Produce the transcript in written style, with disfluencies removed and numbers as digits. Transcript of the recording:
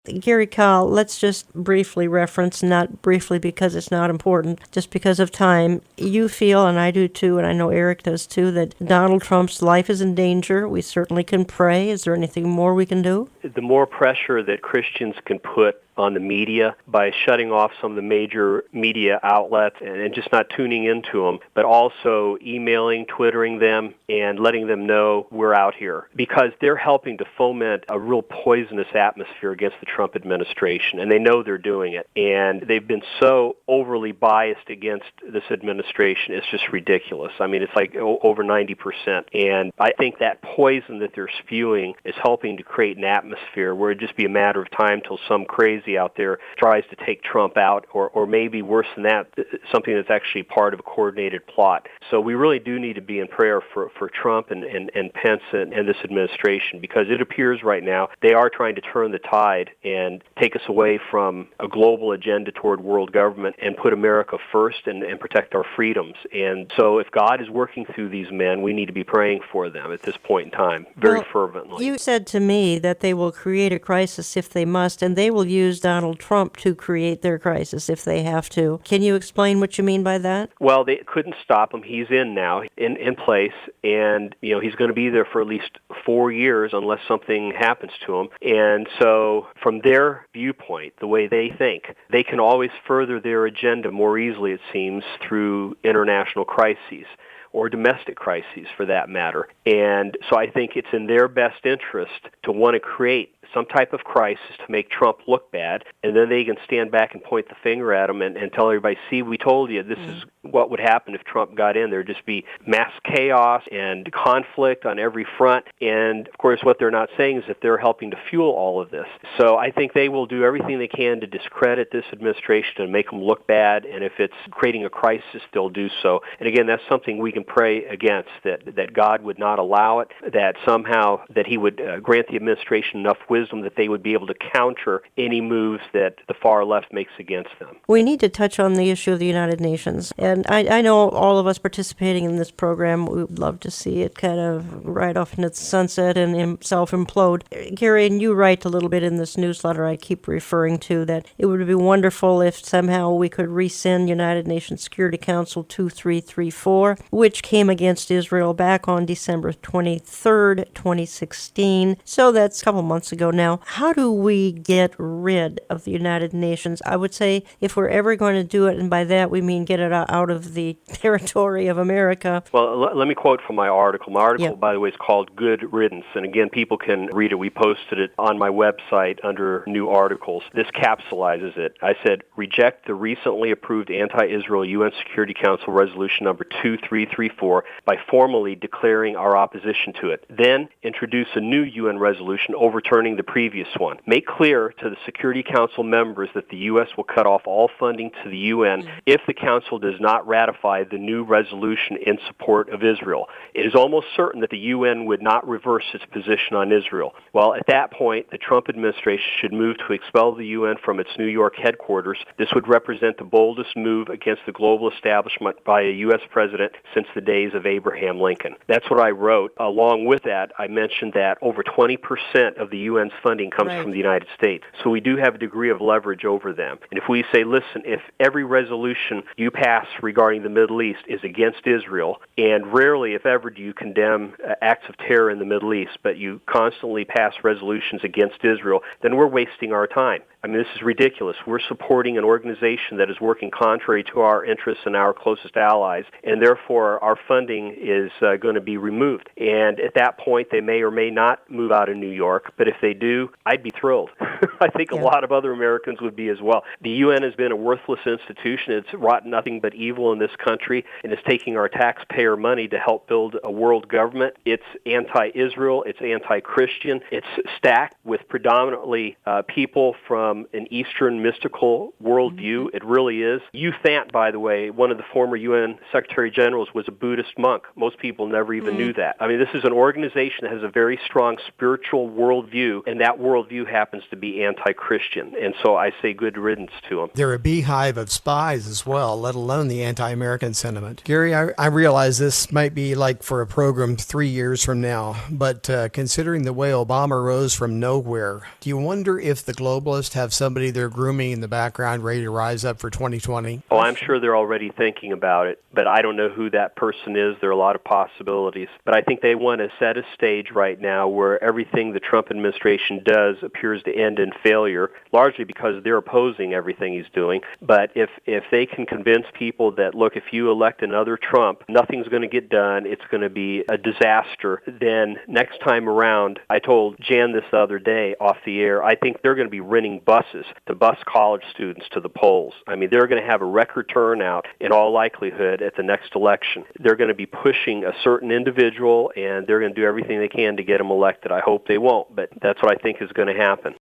Gary Call, let's just briefly reference, not briefly because it's not important, just because of time. You feel, and I do too, and I know Eric does too, that Donald Trump's life is in danger. We certainly can pray. Is there anything more we can do? The more pressure that Christians can put on the media by shutting off some of the major media outlets and just not tuning into them, but also emailing, twittering them, and letting them know we're out here, because they're helping to foment a real poisonous atmosphere against the Trump administration, and they know they're doing it. And they've been so overly biased against this administration, it's just ridiculous. I mean, it's like over 90%. And I think that poison that they're spewing is helping to create an atmosphere where it'd just be a matter of time till some crazy out there tries to take Trump out, or maybe worse than that, something that's actually part of a coordinated plot. So we really do need to be in prayer for Trump and Pence and this administration, because it appears right now they are trying to turn the tide and take us away from a global agenda toward world government and put America first and protect our freedoms. And so if God is working through these men, we need to be praying for them at this point in time, very fervently. You said to me that they will create a crisis if they must, and they will use Donald Trump to create their crisis if they have to. Can you explain what you mean by that? Well, they couldn't stop him. He's in now, in place, and he's going to be there for at least 4 years unless something happens to him. And so from their viewpoint, the way they think, they can always further their agenda more easily, it seems, through international crises, or domestic crises for that matter. And so I think it's in their best interest to want to create some type of crisis to make Trump look bad, and then they can stand back and point the finger at him and tell everybody, see, we told you this is what would happen if Trump got in. There'd just be mass chaos and conflict on every front. And, of course, what they're not saying is that they're helping to fuel all of this. So I think they will do everything they can to discredit this administration and make them look bad, and if it's creating a crisis, they'll do so. And, again, that's something we can pray against, that God would not allow it, that somehow that he would grant the administration enough wisdom that they would be able to counter any moves that the far left makes against them. We need to touch on the issue of the United Nations. And I know all of us participating in this program, we would love to see it kind of ride off into the sunset and self-implode. Gary, and you write a little bit in this newsletter I keep referring to that it would be wonderful if somehow we could rescind United Nations Security Council 2334, which came against Israel back on December 23rd, 2016. So that's a couple months ago now. How do we get rid of the United Nations? I would say if we're ever going to do it, and by that we mean get it out of the territory of America. Well, let me quote from my article. My article, by the way, is called Good Riddance. And again, people can read it. We posted it on my website under new articles. This capsulizes it. I said, reject the recently approved anti-Israel UN Security Council Resolution number 2334 by formally declaring our opposition to it. Then introduce a new UN resolution overturning the previous one. Make clear to the Security Council members that the U.S. will cut off all funding to the UN if the Council does not ratify the new resolution in support of Israel. It is almost certain that the UN would not reverse its position on Israel. Well, at that point, the Trump administration should move to expel the UN from its New York headquarters. This would represent the boldest move against the global establishment by a U.S. president since the days of Abraham Lincoln. That's what I wrote. Along with that, I mentioned that over 20% of the UN's funding comes from the United States. So we do have a degree of leverage over them. And if we say, listen, if every resolution you pass regarding the Middle East is against Israel, and rarely, if ever, do you condemn acts of terror in the Middle East, but you constantly pass resolutions against Israel, then we're wasting our time. I mean, this is ridiculous. We're supporting an organization that is working contrary to our interests and our closest allies, and therefore our funding is going to be removed. And at that point, they may or may not move out of New York, but if they do, I'd be thrilled. I think a lot of other Americans would be as well. The UN has been a worthless institution. It's wrought nothing but evil in this country, and it's taking our taxpayer money to help build a world government. It's anti-Israel. It's anti-Christian. It's stacked with predominantly people from an Eastern mystical worldview. It really is. U Thant, by the way, one of the former UN Secretary Generals, was a Buddhist monk. Most people never even knew that. I mean, this is an organization that has a very strong spiritual worldview, and that worldview happens to be be anti-Christian. And so I say good riddance to them. They're a beehive of spies as well, let alone the anti-American sentiment. Gary, I realize this might be like for a program 3 years from now, but considering the way Obama rose from nowhere, do you wonder if the globalists have somebody they're grooming in the background ready to rise up for 2020? Oh, I'm sure they're already thinking about it, but I don't know who that person is. There are a lot of possibilities. But I think they want to set a stage right now where everything the Trump administration does appears to end in failure, largely because they're opposing everything he's doing. But if they can convince people that, look, if you elect another Trump, nothing's going to get done, it's going to be a disaster, then next time around, I told Jan this the other day off the air, I think they're going to be renting buses to bus college students to the polls. I mean, they're going to have a record turnout in all likelihood at the next election. They're going to be pushing a certain individual, and they're going to do everything they can to get him elected. I hope they won't, but that's what I think is going to happen.